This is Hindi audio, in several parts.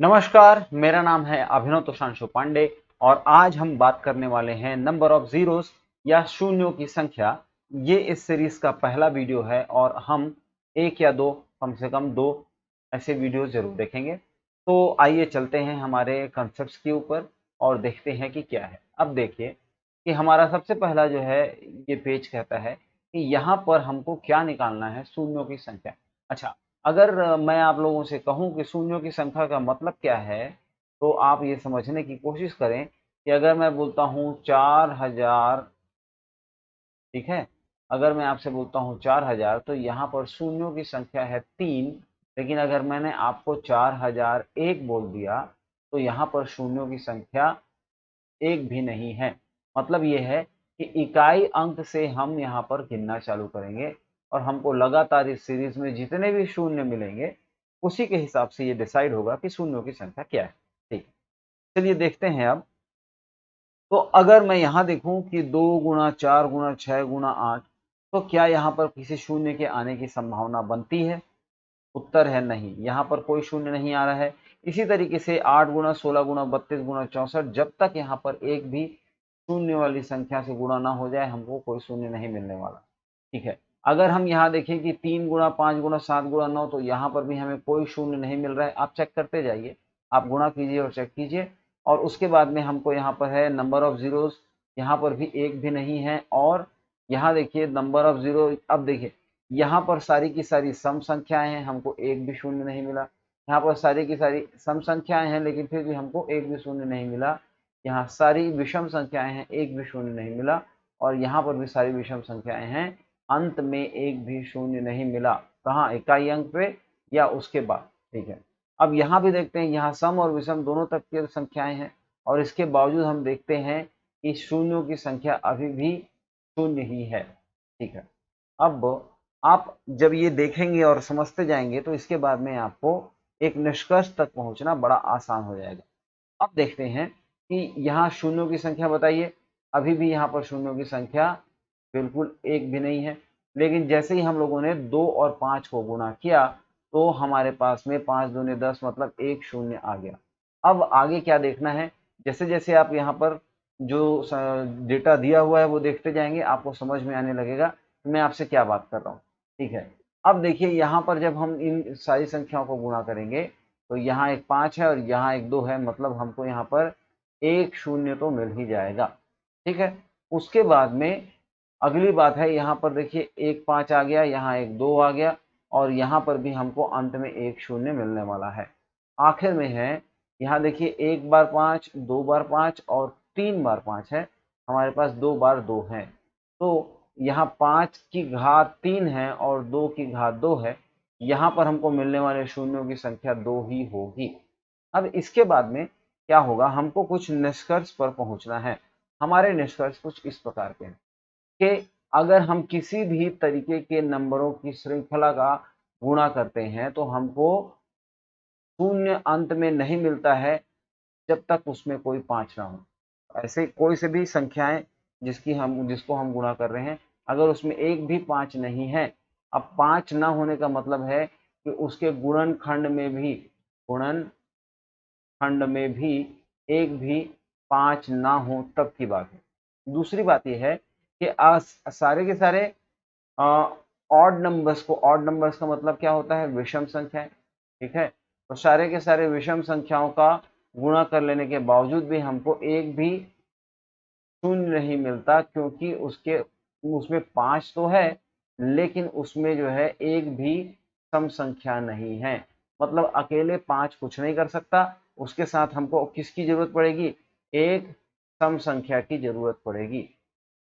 नमस्कार, मेरा नाम है अभिनव तोषांशु पांडे और आज हम बात करने वाले हैं नंबर ऑफ जीरोस या शून्यों की संख्या। ये इस सीरीज का पहला वीडियो है और हम एक या दो, कम से कम दो ऐसे वीडियो जरूर देखेंगे। तो आइए चलते हैं हमारे कॉन्सेप्ट्स के ऊपर और देखते हैं कि क्या है। अब देखिए कि हमारा सबसे पहला जो है ये पेज कहता है कि यहाँ पर हमको क्या निकालना है, शून्यों की संख्या। अच्छा, अगर मैं आप लोगों से कहूँ कि शून्यों की संख्या का मतलब क्या है, तो आप ये समझने की कोशिश करें कि अगर मैं बोलता हूँ 4000, ठीक है? अगर मैं आपसे बोलता हूँ 4000 तो यहाँ पर शून्यों की संख्या है 3, लेकिन अगर मैंने आपको 4001 बोल दिया, तो यहाँ पर शून्यों की संख्या एक भी नहीं है। मतलब ये है कि इकाई अंक से हम यहाँ पर गिनना चालू करेंगे और हमको लगातार इस सीरीज में जितने भी शून्य मिलेंगे उसी के हिसाब से ये डिसाइड होगा कि शून्यों की संख्या क्या है। ठीक है, चलिए देखते हैं अब। तो अगर मैं यहाँ देखूं कि 2 गुना 4 गुना 6 गुना 8, तो क्या यहाँ पर किसी शून्य के आने की संभावना बनती है? उत्तर है नहीं, यहाँ पर कोई शून्य नहीं आ रहा है। इसी तरीके से 8 गुना 16 गुना 32 गुना 64, जब तक यहाँ पर एक भी शून्य वाली संख्या से गुणा ना हो जाए हमको कोई शून्य नहीं मिलने वाला। ठीक है, अगर हम यहाँ देखें कि 3 गुना 5 गुना 7 गुना 9, तो यहाँ पर भी हमें कोई शून्य नहीं मिल रहा है। आप चेक करते जाइए, आप गुणा कीजिए और चेक कीजिए। और उसके बाद में हमको यहाँ पर है नंबर ऑफ जीरोज, यहाँ पर भी एक भी नहीं है। और यहाँ देखिए नंबर ऑफ जीरो, अब देखिए यहाँ पर सारी की सारी सम संख्याएं हैं, हमको एक भी शून्य नहीं मिला। यहाँ पर सारी की सारी सम संख्याएं हैं लेकिन फिर भी हमको एक भी शून्य नहीं मिला। यहाँ सारी विषम संख्याएं हैं, एक भी शून्य नहीं मिला। और यहाँ पर भी सारी विषम संख्याएं हैं, अंत में एक भी शून्य नहीं मिला। कहाँ? इकाई अंक पे या उसके बाद। ठीक है, अब यहाँ भी देखते हैं, यहाँ सम और विषम दोनों तक की संख्याएं हैं और इसके बावजूद हम देखते हैं कि शून्यों की संख्या अभी भी शून्य ही है। ठीक है, अब आप जब ये देखेंगे और समझते जाएंगे तो इसके बाद में आपको एक निष्कर्ष तक पहुंचना बड़ा आसान हो जाएगा। अब देखते हैं कि यहाँ शून्यों की संख्या बताइए। अभी भी यहाँ पर शून्यों की संख्या बिल्कुल एक भी नहीं है। लेकिन जैसे ही हम लोगों ने 2 और 5 को गुणा किया तो हमारे पास में 5 दूनी 10, मतलब एक शून्य आ गया। अब आगे क्या देखना है, जैसे जैसे आप यहाँ पर जो डेटा दिया हुआ है वो देखते जाएंगे आपको समझ में आने लगेगा कि मैं आपसे क्या बात कर रहा हूँ। ठीक है, अब देखिए यहाँ पर जब हम इन सारी संख्याओं को गुणा करेंगे तो यहाँ एक 5 है और यहाँ एक 2 है, मतलब हमको यहाँ पर एक शून्य तो मिल ही जाएगा। ठीक है, उसके बाद में अगली बात है, यहाँ पर देखिए एक 5 आ गया, यहाँ एक 2 आ गया और यहाँ पर भी हमको अंत में एक शून्य मिलने वाला है। आखिर में है, यहाँ देखिए एक बार 5, 2 बार 5 और 3 बार 5 है, हमारे पास 2 बार 2 है। तो यहाँ 5 की घात 3 है और 2 की घात 2 है, यहाँ पर हमको मिलने वाले शून्यों की संख्या 2 ही होगी। अब इसके बाद में क्या होगा, हमको कुछ निष्कर्ष पर पहुंचना है। हमारे निष्कर्ष कुछ इस प्रकार के हैं कि अगर हम किसी भी तरीके के नंबरों की श्रृंखला का गुणा करते हैं तो हमको शून्य अंत में नहीं मिलता है जब तक उसमें कोई 5 ना हो। ऐसे कोई से भी संख्याएं जिसको हम गुणा कर रहे हैं, अगर उसमें एक भी 5 नहीं है, अब 5 ना होने का मतलब है कि उसके गुणनखंड में भी एक भी 5 ना हो, तब की बात है। दूसरी बात यह है कि सारे के सारे ऑड नंबर्स का मतलब क्या होता है? विषम संख्याएं। ठीक है, तो सारे के सारे विषम संख्याओं का गुणा कर लेने के बावजूद भी हमको एक भी शून्य नहीं मिलता, क्योंकि उसमें 5 तो है लेकिन उसमें जो है एक भी सम संख्या नहीं है। मतलब अकेले 5 कुछ नहीं कर सकता, उसके साथ हमको किसकी जरूरत पड़ेगी? एक सम संख्या की जरूरत पड़ेगी।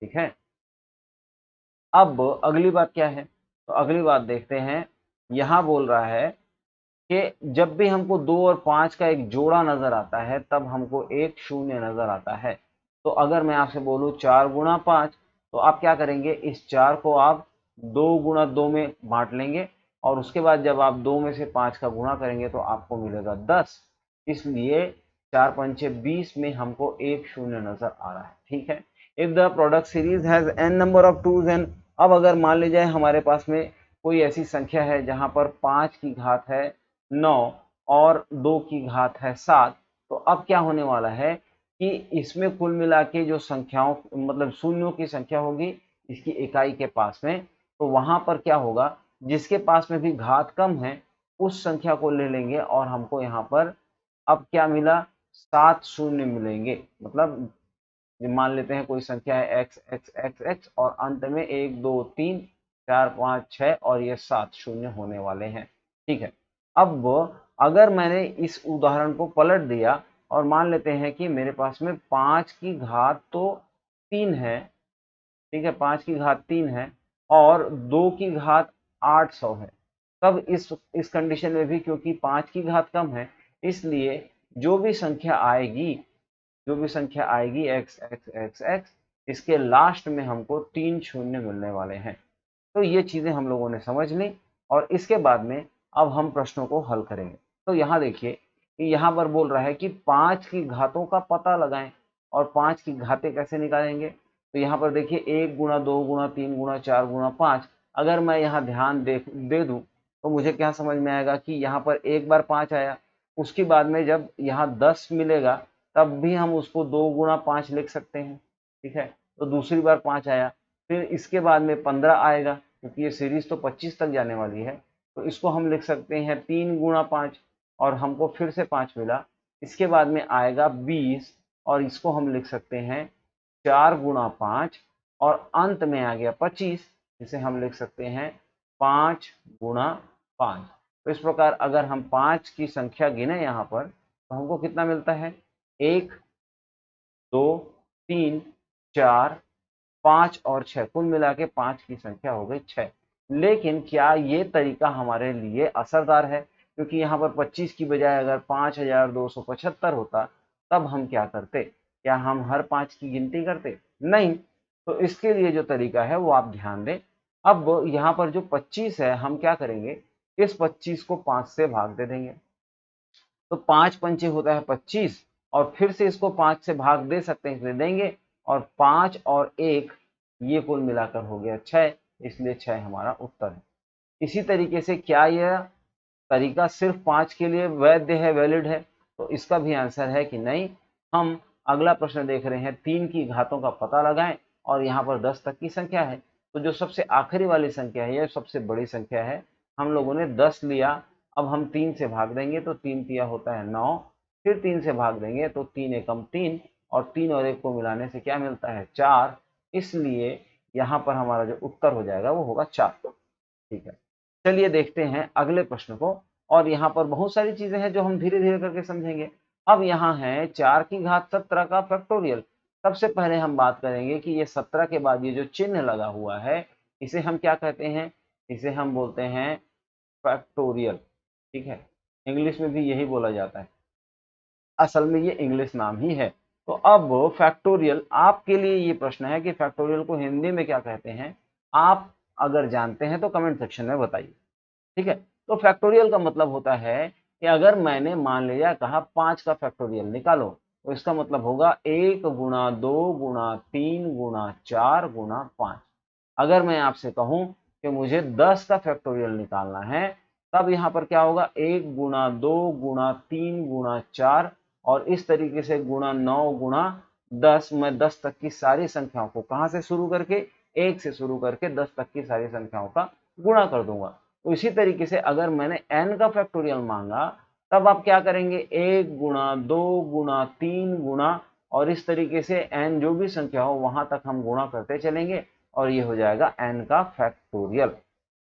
ठीक है, अब अगली बात क्या है? तो अगली बात देखते हैं। यहाँ बोल रहा है कि जब भी हमको 2 और 5 का एक जोड़ा नजर आता है तब हमको एक शून्य नजर आता है। तो अगर मैं आपसे बोलूं 4 गुणा 5, तो आप क्या करेंगे? इस 4 को आप 2 गुणा 2 में बांट लेंगे और उसके बाद जब आप 2 में से 5 का गुणा करेंगे तो आपको मिलेगा 10। इसलिए 4 पंचे 20 में हमको एक शून्य नजर आ रहा है। ठीक है, if the product series has n number of twos and, अब अगर मान लीजिए हमारे पास में कोई ऐसी संख्या है जहां पर 5 की घात है 9 और 2 की घात है 7। तो अब क्या होने वाला है कि इसमें कुल मिला के जो संख्याओं मतलब शून्यों की संख्या होगी इसकी इकाई के पास में, तो वहां पर क्या होगा, जिसके पास में भी घात कम है उस संख्या को ले लेंगे और हमको यहाँ पर अब क्या मिला, 7 शून्य मिलेंगे। मतलब मान लेते हैं कोई संख्या है एक्स एक्स एक्स एक्स और अंत में 1 2 3 4 5 6 और ये 7 शून्य होने वाले हैं। ठीक है, अब अगर मैंने इस उदाहरण को पलट दिया और मान लेते हैं कि मेरे पास में 5 की घात तो 3 है, ठीक है, 5 की घात 3 है और 2 की घात 800 है। तब इस कंडीशन में भी क्योंकि 5 की घात कम है इसलिए जो भी संख्या आएगी एक्स एक्स एक्स एक्स इसके लास्ट में हमको 3 शून्य मिलने वाले हैं। तो ये चीजें हम लोगों ने समझ ली और इसके बाद में अब हम प्रश्नों को हल करेंगे। तो यहाँ देखिए कि यहाँ पर बोल रहा है कि 5 की घातों का पता लगाएं और 5 की घातें कैसे निकालेंगे। तो यहाँ पर देखिए 1 गुणा 2 गुणा 3 गुणा 4 गुणा 5, अगर मैं यहाँ ध्यान दे दूं तो मुझे क्या समझ में आएगा कि यहाँ पर एक बार 5 आया, उसके बाद में जब यहाँ 10 मिलेगा तब भी हम उसको 2 गुणा 5 लिख सकते हैं। ठीक है, तो दूसरी बार 5 आया, फिर इसके बाद में 15 आएगा क्योंकि ये सीरीज तो 25 तक जाने वाली है, तो इसको हम लिख सकते हैं 3 गुणा 5 और हमको फिर से 5 मिला। इसके बाद में आएगा 20 और इसको हम लिख सकते हैं 4 गुणा 5 और अंत में आ गया 25, इसे हम लिख सकते हैं 5 गुणा 5। तो इस प्रकार अगर हम 5 की संख्या गिने यहाँ पर तो हमको कितना मिलता है, 1 2 3 4 5 और 6, कुल मिला के 5 की संख्या हो गई 6। लेकिन क्या ये तरीका हमारे लिए असरदार है, क्योंकि यहाँ पर 25 की बजाय अगर 5275 होता तब हम क्या करते, क्या हम हर 5 की गिनती करते, नहीं। तो इसके लिए जो तरीका है वो आप ध्यान दें। अब यहाँ पर जो 25 है हम क्या करेंगे, इस 25 को 5 से भाग दे देंगे। तो 5 पंचे होता है 25 और फिर से इसको 5 से भाग दे सकते हैं इसलिए देंगे और 5 और 1 ये कुल मिलाकर हो गया 6, इसलिए 6 हमारा उत्तर है। इसी तरीके से क्या यह तरीका सिर्फ 5 के लिए वैध है, वैलिड है, तो इसका भी आंसर है कि नहीं। हम अगला प्रश्न देख रहे हैं, 3 की घातों का पता लगाएं और यहाँ पर 10 तक की संख्या है, तो जो सबसे आखिरी वाली संख्या है यह सबसे बड़ी संख्या है, हम लोगों ने 10 लिया। अब हम 3 से भाग देंगे तो 3 तिया होता है 9, फिर 3 से भाग देंगे तो 3 एकम 3 और 3 और 1 को मिलाने से क्या मिलता है 4, इसलिए यहाँ पर हमारा जो उत्तर हो जाएगा वो होगा 4। ठीक है, चलिए देखते हैं अगले प्रश्न को। और यहाँ पर बहुत सारी चीजें हैं जो हम धीरे धीरे करके समझेंगे। अब यहाँ है 4 की घात 17 का फैक्टोरियल। सबसे पहले हम बात करेंगे कि ये 17 के बाद ये जो चिन्ह लगा हुआ है इसे हम क्या कहते हैं, इसे हम बोलते हैं फैक्टोरियल। ठीक है, इंग्लिश में भी यही बोला जाता है, असल में ये इंग्लिश नाम ही है। तो अब फैक्टोरियल, आपके लिए ये प्रश्न है कि फैक्टोरियल को हिंदी में क्या कहते हैं, आप अगर जानते हैं तो कमेंट सेक्शन में बताइए। ठीक है, तो फैक्टोरियल का मतलब होता है कि अगर मैंने मान लिया कहा 5 का फैक्टोरियल निकालो, तो इसका मतलब होगा 1 गुणा 2 गुणा 3 गुणा 4 गुणा 5। अगर मैं आपसे कहूं कि मुझे 10 का फैक्टोरियल निकालना है, तब यहाँ पर क्या होगा, 1 गुणा 2 गुणा 3 गुणा 4 और इस तरीके से गुणा 9 गुणा 10। मैं 10 तक की सारी संख्याओं को कहाँ से शुरू करके, 1 से शुरू करके 10 तक की सारी संख्याओं का गुणा कर दूंगा। तो इसी तरीके से अगर मैंने n का फैक्टोरियल मांगा तब आप क्या करेंगे, 1 गुणा 2 गुणा 3 गुणा और इस तरीके से n जो भी संख्या हो वहां तक हम गुणा करते चलेंगे और ये हो जाएगा n का फैक्टोरियल।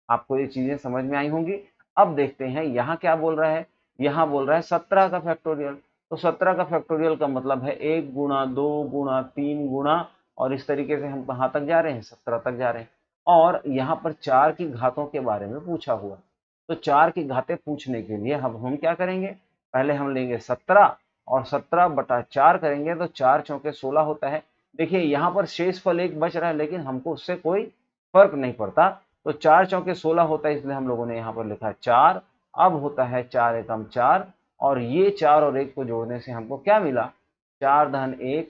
आपको ये चीजें समझ में आई होंगी। अब देखते हैं यहाँ क्या बोल रहा है, यहाँ बोल रहा है 17 का फैक्टोरियल। तो 17 का फैक्टोरियल का मतलब है 1 गुणा 2 गुणा 3 गुणा और इस तरीके से हम कहाँ तक जा रहे हैं, 17 तक जा रहे हैं। और यहाँ पर 4 की घातों के बारे में पूछा हुआ, तो 4 की घातें पूछने के लिए हम क्या करेंगे, पहले हम लेंगे 17 और 17 बटा 4 करेंगे तो 4 चौके 16 होता है। देखिए यहाँ पर शेष फल 1 बच रहा है लेकिन हमको उससे कोई फर्क नहीं पड़ता, तो 4 चौके 16 होता है, इसलिए हम लोगों ने यहाँ पर लिखा 4। अब होता है 4 एकम 4 और ये 4 और 1 को जोड़ने से हमको क्या मिला, 4 धन 1,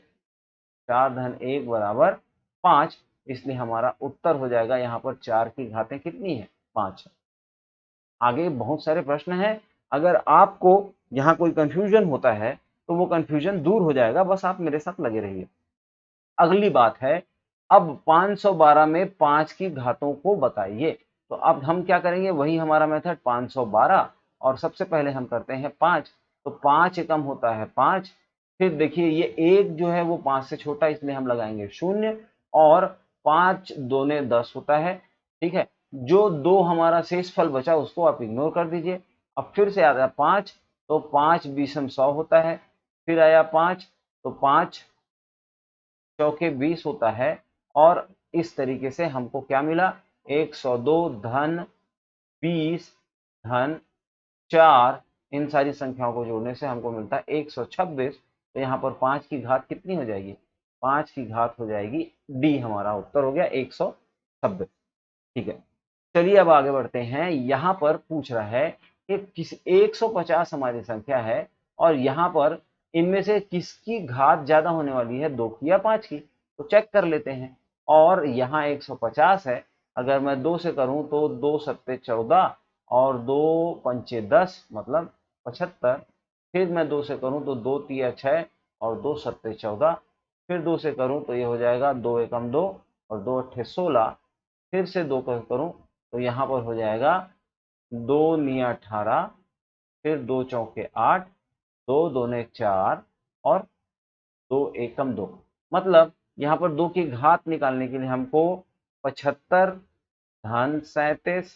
4 धन 1 बराबर 5, इसलिए हमारा उत्तर हो जाएगा यहाँ पर 4 की घातें कितनी है, 5। आगे बहुत सारे प्रश्न हैं, अगर आपको यहाँ कोई कंफ्यूजन होता है तो वो कंफ्यूजन दूर हो जाएगा, बस आप मेरे साथ लगे रहिए। अगली बात है, अब 512 में 5 की घातों को बताइए। तो अब हम क्या करेंगे, वही हमारा मेथड 512, और सबसे पहले हम करते हैं 5। तो 5 एकम होता है 5। फिर देखिए ये एक जो है वो 5 से छोटा, इसलिए हम लगाएंगे 0, और 5 दूने 10 होता है। ठीक है, जो 2 हमारा शेष फल बचा उसको आप इग्नोर कर दीजिए। अब फिर से आता है 5, तो 5 बीसम 100 होता है। फिर आया 5, तो 5 चौके 20 होता है। और इस तरीके से हमको क्या मिला, 102 धन 20 धन 4, इन सारी संख्याओं को जोड़ने से हमको मिलता है 126। तो यहाँ पर 5 की घात कितनी हो जाएगी, 5 की घात हो जाएगी डी, हमारा उत्तर हो गया 126। ठीक है, चलिए अब आगे बढ़ते हैं। यहाँ पर पूछ रहा है कि किस 150 हमारी संख्या है, और यहाँ पर इनमें से किसकी घात ज्यादा होने वाली है, 2 की या 5 की। तो चेक कर लेते हैं। और यहाँ 150 है, अगर मैं 2 से करूं तो 2 सत्ते 14 और 2 पंचे 10 मतलब 75। फिर मैं 2 से करूं तो 2 तिया 6 और 2 सत्ते 14। फिर 2 से करूं तो ये हो जाएगा 2 एकम 2 और 2 अट्ठे 16। फिर से 2 का करूं तो यहाँ पर हो जाएगा 2 निया 18, फिर 2 चौके 8, 2 दूने 4 और 2 एकम 2। मतलब यहाँ पर 2 की घात निकालने के लिए हमको 75 धन 37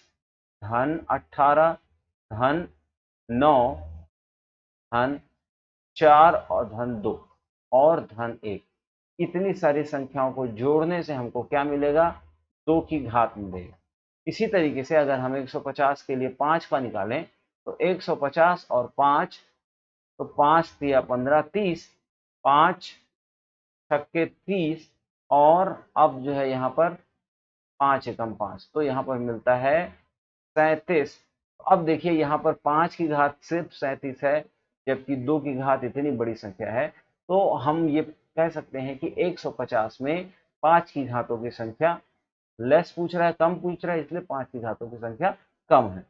धन 18 धन 9 धन 4 और धन 2 और धन 1, इतनी सारी संख्याओं को जोड़ने से हमको क्या मिलेगा, 2 की घात मिलेगा। इसी तरीके से अगर हम 150 के लिए 5 का निकालें तो 150 और 5, तो 5 तिया 15 30, 5 छक्के 30, और अब जो है यहाँ पर 5 एकम 5, तो यहाँ पर मिलता है 37। अब देखिए यहाँ पर 5 की घात सिर्फ 37 है, जबकि 2 की घात इतनी बड़ी संख्या है। तो हम ये कह सकते हैं कि 150 में 5 की घातों की संख्या लेस पूछ रहा है, कम पूछ रहा है, इसलिए 5 की घातों की संख्या कम है।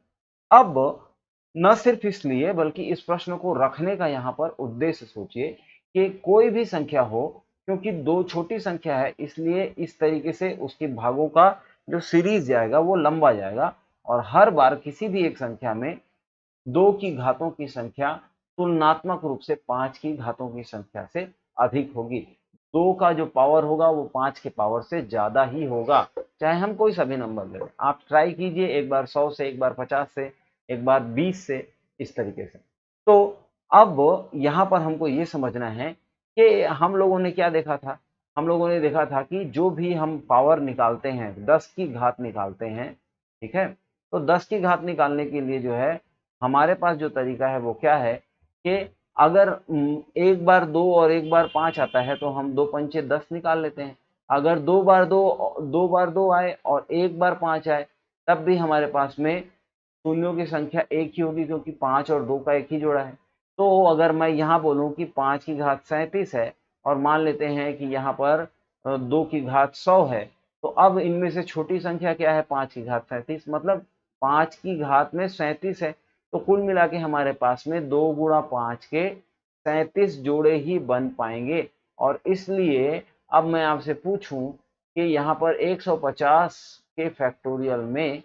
अब न सिर्फ इसलिए बल्कि इस प्रश्न को रखने का यहाँ पर उद्देश्य सोचिए कि कोई भी संख्या हो, क्योंकि 2 छोटी संख्या है इसलिए इस तरीके से उसके भागों का जो सीरीज जाएगा वो लंबा जाएगा, और हर बार किसी भी एक संख्या में 2 की घातों की संख्या तुलनात्मक रूप से 5 की घातों की संख्या से अधिक होगी। 2 का जो पावर होगा वो 5 के पावर से ज्यादा ही होगा, चाहे हम कोई सा भी नंबर ले लें। आप ट्राई कीजिए, एक बार 100 से, एक बार 50 से, एक बार 20 से, इस तरीके से। तो अब यहाँ पर हमको ये समझना है कि हम लोगों ने क्या देखा था, हम लोगों ने देखा था कि जो भी हम पावर निकालते हैं, 10 की घात निकालते हैं, ठीक है, तो 10 की घात निकालने के लिए जो है हमारे पास जो तरीका है वो क्या है कि अगर एक बार 2 और एक बार 5 आता है तो हम 2 पंचे 10 निकाल लेते हैं। अगर दो बार 2 आए और एक बार 5 आए, तब भी हमारे पास में शून्यों की संख्या एक ही होगी, क्योंकि 5 और 2 का एक ही जोड़ा है। तो अगर मैं यहाँ बोलूँ कि 5 की घात 37 है, और मान लेते हैं कि यहाँ पर 2 की घात 100 है, तो अब इनमें से छोटी संख्या क्या है, 5 की घात 37, मतलब 5 की घात में 37 है। तो कुल मिला के हमारे पास में 2 गुणा 5 के 37 जोड़े ही बन पाएंगे। और इसलिए अब मैं आपसे पूछूं कि यहाँ पर 150 के फैक्टोरियल में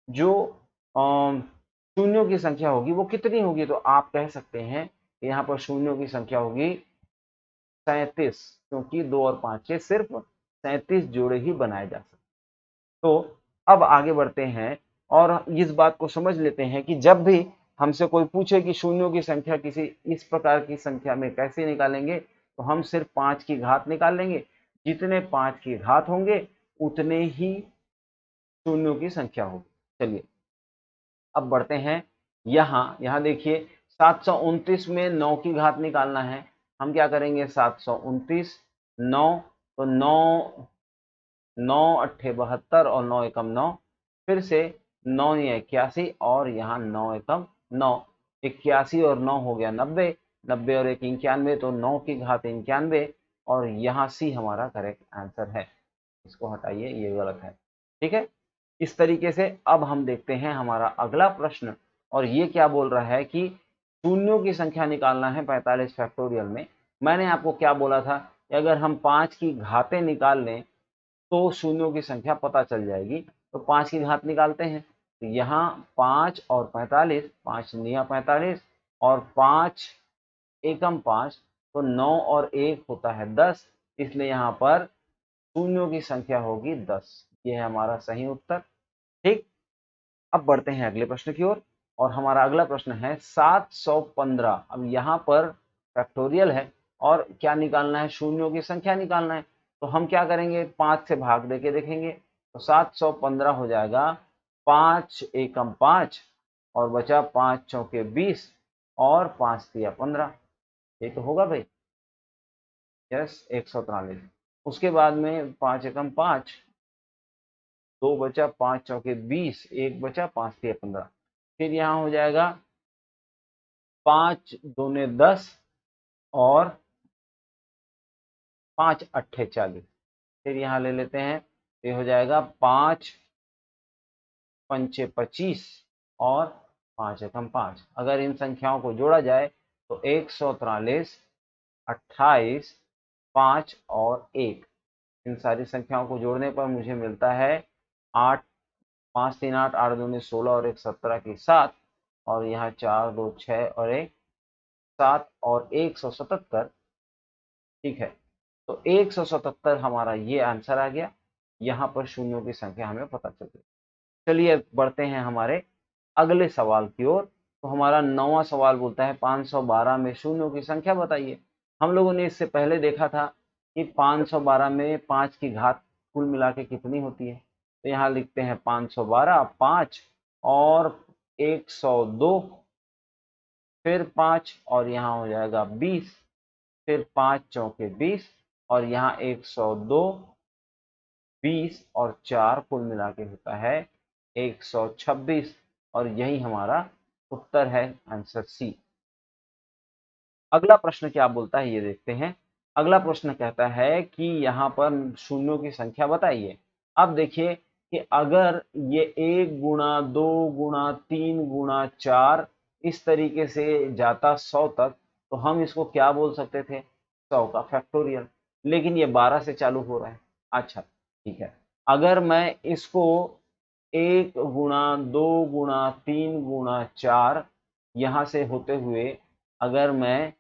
जो शून्यों की संख्या होगी वो कितनी होगी, तो आप कह सकते हैं कि यहाँ पर शून्यों की संख्या होगी 37, क्योंकि 2 और 5 के सिर्फ 37 जोड़े ही बनाए जा सकते। तो अब आगे बढ़ते हैं और इस बात को समझ लेते हैं कि जब भी हमसे कोई पूछे कि शून्यों की संख्या किसी इस प्रकार की संख्या में कैसे निकालेंगे, तो हम सिर्फ 5 की घात निकाल लेंगे। जितने 5 की घात होंगे उतने ही शून्यों की संख्या होगी। चलिए अब बढ़ते हैं। यहाँ देखिए 729 में 9 की घात निकालना है। हम क्या करेंगे, 729 9, तो 9 अट्ठे 72 और 9 एकम 9, फिर से 9 81 और यहाँ 9 एकम 9, 81 और 9 हो गया 90, 90 और 1 91, तो 9 की घात 91, और यहाँ सी हमारा करेक्ट आंसर है। इसको हटाइए, ये गलत है। ठीक है, इस तरीके से अब हम देखते हैं हमारा अगला प्रश्न और ये क्या बोल रहा है कि शून्यों की संख्या निकालना है 45 फैक्टोरियल में। मैंने आपको क्या बोला था कि अगर हम 5 की घातें निकाल लें तो शून्यों की संख्या पता चल जाएगी। तो 5 की घात निकालते हैं, तो यहाँ 5 और 45, 5 निया 45 और 5 एकम 5, तो 9 और 1 होता है 10, इसलिए यहाँ पर शून्यों की संख्या होगी 10। ये है हमारा सही उत्तर। ठीक, अब बढ़ते हैं अगले प्रश्न की ओर और हमारा अगला प्रश्न है 715। अब यहाँ पर फैक्टोरियल है और क्या निकालना है, शून्यों की संख्या निकालना है। तो हम क्या करेंगे, 5 से भाग देके देखेंगे। तो 715 हो जाएगा 5 एकम 5 और बचा 5 चौके 20 और 5 तिया 15। ये तो होगा भाई, यस 143। उसके बाद में 5 एकम 5, 2 बचा, 5 चौके 20, 1 बचा, 5 तिया 15। फिर यहाँ हो जाएगा 5 दूने 10 और 5 अट्ठे 40। फिर यहाँ ले लेते हैं, ये हो जाएगा 5 पंचे 25 और 5 एकम 5। अगर इन संख्याओं को जोड़ा जाए तो 143, 28, 5 और 1। इन सारी संख्याओं को जोड़ने पर मुझे मिलता है 8, 5 3 8, 8 दूनी 16 और 1 17 की 7, और यहाँ 4 2 6 और 1 7 और 177। ठीक है, तो 177 हमारा ये आंसर आ गया। यहाँ पर शून्यों की संख्या हमें पता चल गई। चलिए बढ़ते हैं हमारे अगले सवाल की ओर। तो हमारा 9वां सवाल बोलता है 512 में शून्यों की संख्या बताइए। हम लोगों ने इससे पहले देखा था कि 512 में 5 की घात कुल मिला के कितनी होती है। तो यहाँ लिखते हैं 512, 5 और 102, फिर 5 और यहाँ हो जाएगा 20, फिर 5 चौके 20 और यहाँ 102, 20 और 4 कुल मिला के होता है 126, और यही हमारा उत्तर है, आंसर सी। अगला प्रश्न क्या बोलता है ये देखते हैं। अगला प्रश्न कहता है कि यहाँ पर शून्यों की संख्या बताइए। अब देखिए कि अगर ये 1 गुणा 2 गुणा 3 गुणा 4 इस तरीके से जाता 100 तक, तो हम इसको क्या बोल सकते थे, 100 का फैक्टोरियल। लेकिन ये 12 से चालू हो रहा है। अच्छा ठीक है, अगर मैं इसको 1 गुणा 2 गुणा 3 गुणा 4 यहाँ से होते हुए अगर मैं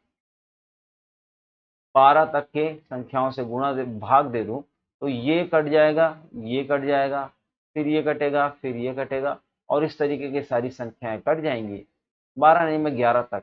12 तक के संख्याओं से भाग दे दूं, तो ये कट जाएगा, ये कट जाएगा, फिर ये कटेगा, फिर ये कटेगा, और इस तरीके की सारी संख्याएं कट जाएंगी। 12 नहीं, मैं 11 तक,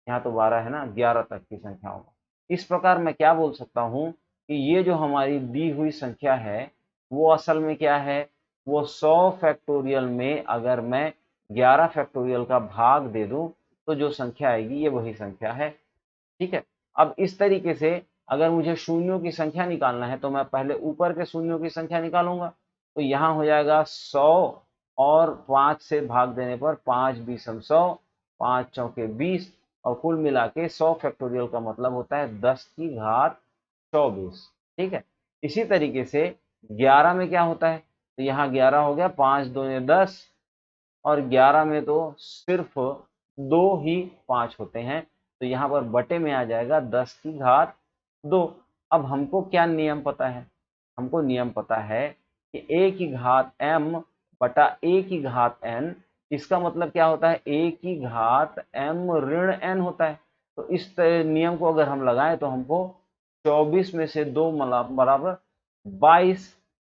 यहाँ तो 12 है ना, 11 तक की संख्याओं को। इस प्रकार मैं क्या बोल सकता हूँ कि ये जो हमारी दी हुई संख्या है वो असल में क्या है, वो 100 फैक्टोरियल में अगर मैं 11 फैक्टोरियल का भाग दे दूं तो जो संख्या आएगी ये वही संख्या है। ठीक है, अब इस तरीके से अगर मुझे शून्यों की संख्या निकालना है तो मैं पहले ऊपर के शून्यों की संख्या निकालूंगा। तो यहाँ हो जाएगा 100 और 5 से भाग देने पर 5 बीसम 100, 5 चौके 20, और कुल मिला के 100 फैक्टोरियल का मतलब होता है 10 की घात 24। ठीक है, इसी तरीके से 11 में क्या होता है, तो यहाँ 11 हो गया, 5 दूने 10, और 11 में तो सिर्फ 2 ही 5 होते हैं, तो यहाँ पर बटे में आ जाएगा 10 की घात 2। अब हमको क्या नियम पता है, हमको नियम पता है कि a की घात m बटा a की घात n, इसका मतलब क्या होता है, a की घात m ऋण n होता है। तो इस नियम को अगर हम लगाएं तो हमको 24 में से 2 बराबर 22,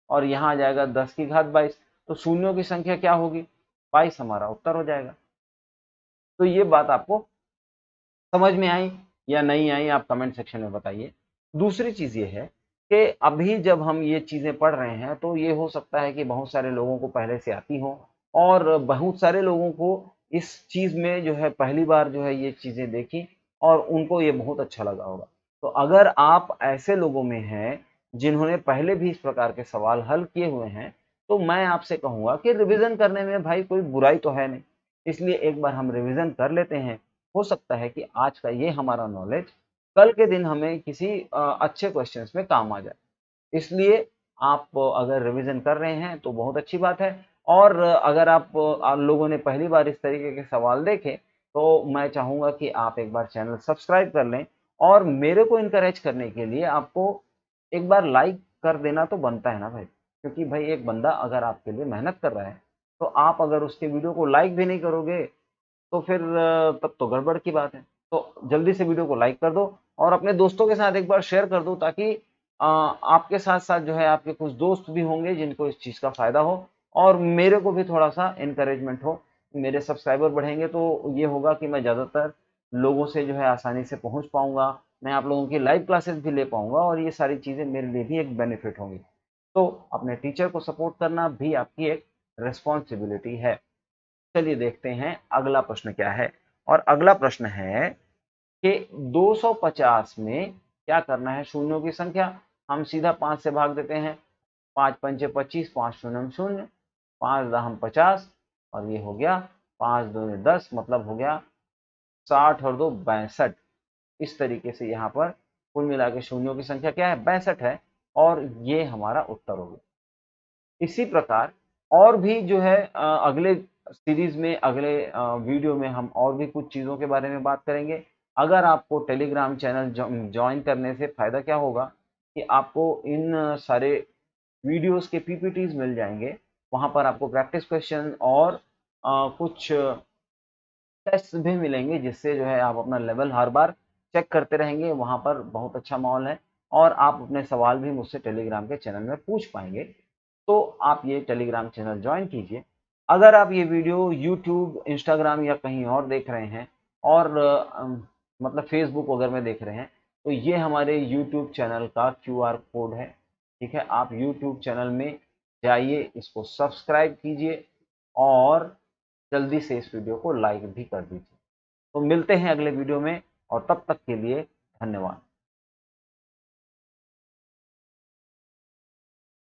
और यहाँ आ जाएगा 10 की घात 22। तो शून्यों की संख्या क्या होगी, 22 हमारा उत्तर हो जाएगा। तो ये बात आपको समझ में आई या नहीं आई, आप कमेंट सेक्शन में बताइए। दूसरी चीज ये है कि अभी जब हम ये चीजें पढ़ रहे हैं तो ये हो सकता है कि बहुत सारे लोगों को पहले से आती हो, और बहुत सारे लोगों को इस चीज में जो है पहली बार जो है ये चीजें देखी और उनको ये बहुत अच्छा लगा होगा। तो अगर आप ऐसे लोगों में हैं जिन्होंने पहले भी इस प्रकार के सवाल हल किए हुए हैं, तो मैं आपसे कहूंगा कि रिवीजन करने में भाई कोई बुराई तो है नहीं, इसलिए एक बार हम रिवीजन कर लेते हैं। हो सकता है कि आज का ये हमारा नॉलेज कल के दिन हमें किसी अच्छे क्वेश्चंस में काम आ जाए। इसलिए आप अगर रिवीजन कर रहे हैं तो बहुत अच्छी बात है, और अगर आप लोगों ने पहली बार इस तरीके के सवाल देखे तो मैं चाहूँगा कि आप एक बार चैनल सब्सक्राइब कर लें और मेरे को इनकरेज करने के लिए आपको एक बार लाइक कर देना तो बनता है ना भाई, क्योंकि भाई एक बंदा अगर आपके लिए मेहनत कर रहा है तो आप अगर उसके वीडियो को लाइक भी नहीं करोगे तो फिर तब तो गड़बड़ की बात है। तो जल्दी से वीडियो को लाइक कर दो और अपने दोस्तों के साथ एक बार शेयर कर दो ताकि आपके साथ-साथ जो है आपके कुछ दोस्त भी होंगे जिनको इस चीज़ का फ़ायदा हो और मेरे को भी थोड़ा-सा एनकरेजमेंट हो। मेरे सब्सक्राइबर बढ़ेंगे तो ये होगा कि मैं ज़्यादातर लोगों से जो है आसानी से पहुँच पाऊँगा। मैं आप लोगों की लाइव क्लासेस भी ले पाऊँगा और ये सारी चीज़ें मेरे लिए भी एक बेनिफिट होंगी। तो अपने टीचर को सपोर्ट करना भी आपकी एक रिस्पॉन्सिबिलिटी है। चलिए देखते हैं अगला प्रश्न क्या है और अगला प्रश्न है कि 250 में क्या करना है शून्यों की संख्या। हम सीधा 5 से भाग देते हैं। 5 पंचे 25, 5 शून्य शून्य, 5 दहम 50 और ये हो गया 5 दूनी 10 मतलब हो गया 60 और 2 62। इस तरीके से यहाँ पर कुल मिला के शून्यों की संख्या क्या है 62 है और ये हमारा उत्तर हो गया। इसी प्रकार और भी जो है अगले सीरीज में अगले वीडियो में हम और भी कुछ चीज़ों के बारे में बात करेंगे। अगर आपको टेलीग्राम चैनल जॉइन करने से फ़ायदा क्या होगा कि आपको इन सारे वीडियोस के पीपीटीज मिल जाएंगे। वहाँ पर आपको प्रैक्टिस क्वेश्चन और कुछ टेस्ट भी मिलेंगे जिससे जो है आप अपना लेवल हर बार चेक करते रहेंगे। वहाँ पर बहुत अच्छा माहौल है और आप अपने सवाल भी मुझसे टेलीग्राम के चैनल में पूछ पाएंगे। तो आप ये टेलीग्राम चैनल ज्वाइन कीजिए। अगर आप ये वीडियो यूट्यूब, इंस्टाग्राम या कहीं और देख रहे हैं और मतलब फेसबुक वगैरह में देख रहे हैं तो ये हमारे यूट्यूब चैनल का क्यूआर कोड है। ठीक है, आप यूट्यूब चैनल में जाइए, इसको सब्सक्राइब कीजिए और जल्दी से इस वीडियो को लाइक भी कर दीजिए। तो मिलते हैं अगले वीडियो में और तब तक के लिए धन्यवाद।